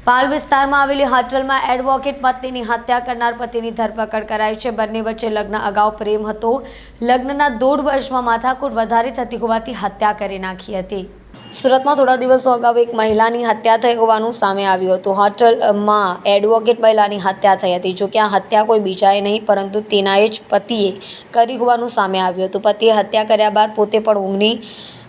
પાલ વિસ્તારમાં આવેલી હોટલમાં એડવોકેટ પત્નીની હત્યા કરનાર પતિની ધરપકડ કરાઈ છે। બંને વચ્ચે લગ્ન અગાઉ પ્રેમ હતો। લગ્નના 1.5 વર્ષમાં માથાકૂટ વધારે થતી હોવાથી હત્યા કરી નાખી હતી। સુરતમાં થોડા દિવસો અગાઉ એક મહિલાની હત્યા થઈ હોવાનું સામે આવ્યું હતું। હોટલમાં એડવોકેટ મહિલાની હત્યા થઈ હતી। જો કે આ હત્યા કોઈ બીજાએ નહીં પરંતુ તેના જ પતિએ કરી હોવાનું સામે આવ્યું હતું। પતિએ હત્યા કર્યા બાદ પોતે પણ ઊંઘની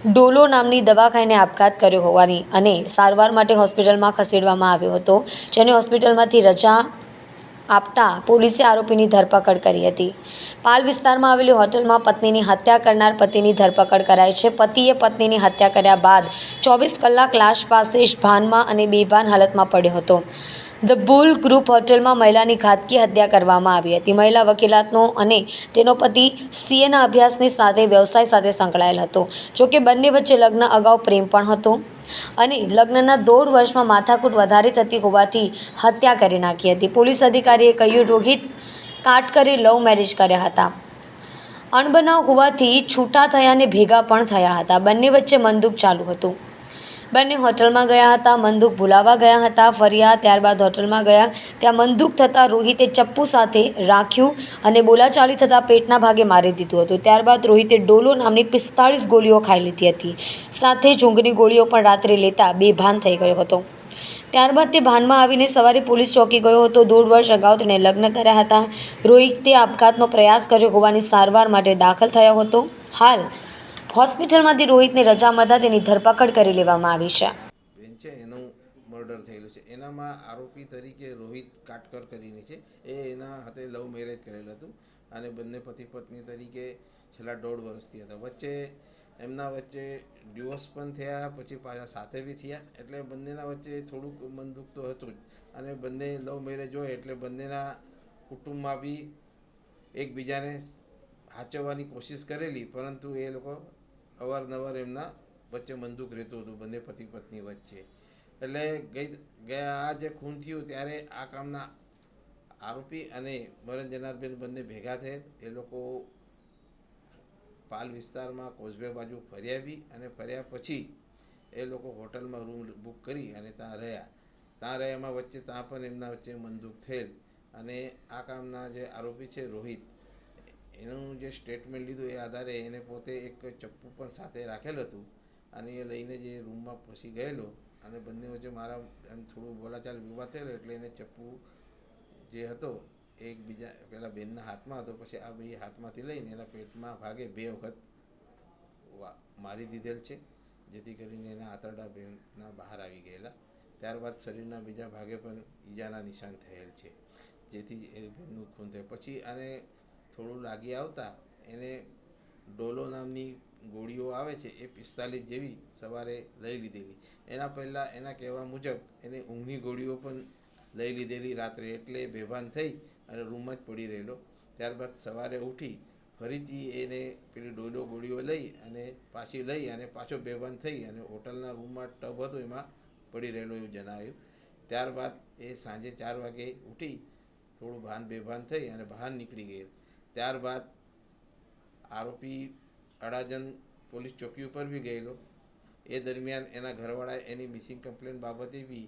ડોલો નામની દવા ખાઈને આપઘાત કર્યો હોવાની અને સારવાર માટે હોસ્પિટલમાં ખસેડવામાં આવ્યો હતો, જેને હોસ્પિટલમાંથી રજા આપતા પોલીસે આરોપીની ધરપકડ કરી હતી। પાલ વિસ્તારમાં આવેલી હોટલમાં પત્નીની હત્યા કરનાર પતિની ધરપકડ કરાઈ છે। પતિએ પત્નીની હત્યા કર્યા બાદ 24 કલાક લાશ પાસે જ ભાનમાં અને બેભાન હાલતમાં પડ્યો હતો। ધ બુલ ગ્રુપ હોટલમાં મહિલાની ઘાતકી હત્યા કરવામાં આવી હતી। મહિલા વકીલાતનો અને તેનો પતિ સીએના અભ્યાસની સાથે વ્યવસાય સાથે સંકળાયેલ હતો। જોકે બંને વચ્ચે લગ્ન અગાઉ પ્રેમ પણ હતો અને લગ્નના 1.5 વર્ષમાં માથાકૂટ વધારે થતી હોવાથી હત્યા કરી નાખી હતી। પોલીસ અધિકારીએ કહ્યું, રોહિત કાટકરે લવ મેરેજ કર્યા હતા। અણબનાવ હોવાથી છૂટા થયા અને ભેગા પણ થયા હતા। બંને વચ્ચે મનદુખ ચાલુ હતું। બંને હોટલમાં ગયા હતા, મનદુખ ભૂલાવા ગયા હતા, ફર્યા, ત્યારબાદ હોટલમાં ગયા। ત્યાં મનદુખ થતાં રોહિતે ચપ્પુ સાથે રાખ્યું અને બોલાચાલી થતાં પેટના ભાગે મારી દીધું હતું। ત્યારબાદ રોહિતે ડોલો નામની 45 ગોળીઓ ખાઈ લીધી હતી। સાથે જ ઊંઘની ગોળીઓ પણ રાત્રે લેતા બેભાન થઈ ગયો હતો। ત્યારબાદ તે ભાનમાં આવીને સવારે પોલીસ ચોકી ગયો હતો। 1.5 વર્ષ અગાઉ તેણે લગ્ન કર્યા હતા। રોહિતે આપઘાતનો પ્રયાસ કર્યો હોવાની સારવાર માટે દાખલ થયો હતો। હાલ હોસ્પિટલમાંથી રોહિતને રજા મળતા તેની ધરપકડ કરી લેવામાં આવી છે। બેન છે એનું મર્ડર થયેલું છે। એનામાં આરોપી તરીકે રોહિત કાટકર કરીને છે। એ એના હાથે લવ મેરેજ કરેલું હતું અને બંને પતિ પત્ની તરીકે છેલ્લા 1.5 વર્ષથી હતા। એમના વચ્ચે ડિવોર્સ પણ થયા, પછી પાછા સાથે બી થયા। એટલે બંનેના વચ્ચે થોડુંક મનદુખ તો હતું જ અને બંને લવ મેરેજ હોય એટલે બંનેના કુટુંબમાં બી એકબીજાને સાચવવાની કોશિશ કરેલી, પરંતુ એ લોકો અવારનવાર એમના વચ્ચે મનદુખ રહેતું હતું બંને પતિ પત્ની વચ્ચે। એટલે ગયા આ જે ખૂન થયું ત્યારે આ કામના આરોપી અને મરણ જનાર બેન બંને ભેગા થયેલ। એ લોકો પાલ વિસ્તારમાં કોઝવે બાજુ ફર્યા બી અને ફર્યા પછી એ લોકો હોટલમાં રૂમ બુક કરી અને ત્યાં રહ્યામાં વચ્ચે ત્યાં પણ એમના વચ્ચે મનદુખ થયેલ અને આ કામના જે આરોપી છે રોહિત, એનું જે સ્ટેટમેન્ટ લીધું એ આધારે એને પોતે એક ચપ્પુ પણ સાથે રાખેલું હતું અને એ લઈને જે રૂમમાં પછી ગયેલો અને બંને વચ્ચે મારા એમ થોડું બોલાચાલ વિવાદ થયેલો એટલે એને ચપ્પુ જે હતો એકબીજા પેલા બેનના હાથમાં હતો, પછી આ બે હાથમાંથી લઈને એના પેટમાં ભાગે 2 વખત મારી દીધેલ છે, જેથી કરીને એના આંતરડા બેનના બહાર આવી ગયેલા। ત્યારબાદ શરીરના બીજા ભાગે પણ ઈજાના નિશાન થયેલ છે, જેથી એ બેનનું ખૂન થયું। પછી આને થોડું લાગી આવતા એને ડોલો નામની ગોળીઓ આવે છે એ 45 જેવી સવારે લઈ લીધેલી। એના પહેલાં એના કહેવા મુજબ એને ઊંઘની ગોળીઓ પણ લઈ લીધેલી રાત્રે, એટલે બેભાન થઈ અને રૂમમાં જ પડી રહેલો। ત્યારબાદ સવારે ઉઠી ફરીથી એને પેલી ડોલો ગોળીઓ લઈ અને પાછો બેભાન થઈ અને હોટલના રૂમમાં ટબ હતો એમાં પડી રહેલો એવું જણાવ્યું। ત્યારબાદ એ સાંજે 4 વાગે ઉઠી થોડું બેભાન થઈ અને બહાર નીકળી ગયેલ। ત્યારબાદ આરોપી અડાજણ પોલીસ ચોકી ઉપર બી ગયેલો। એ દરમિયાન એના ઘરવાળાએ એની મિસિંગ કમ્પ્લેન બાબતે બી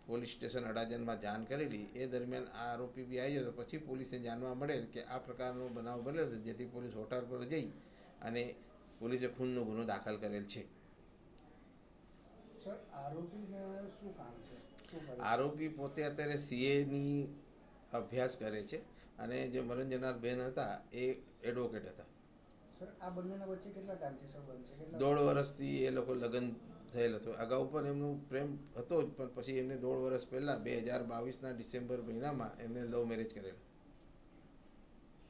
પોલીસ સ્ટેશન અડાજણમાં જાણ કરેલી। એ દરમિયાન આ આરોપી બી આવી હતો। પછી પોલીસને જાણવા મળેલ કે આ પ્રકારનો બનાવ બનેલો છે, જેથી પોલીસ હોટલ પર જઈ અને પોલીસે ખૂનનો ગુનો દાખલ કરેલ છે। આરોપી પોતે અત્યારે સીએની અભ્યાસ કરે છે અને જે મરણ જનાર બેન હતા એ એડવોકેટ હતા। આ બંનેના વચ્ચે કેટલા ટાઈમથી સંબંધ છે? 1.5 વર્ષથી એ લોકો લગ્ન થયેલ હતું। અગાઉ પણ એમનું પ્રેમ હતો જ, પણ પછી એમને 1.5 વર્ષ પહેલાં 2022ના ડિસેમ્બર મહિનામાં એમને લવ મેરેજ કરેલા।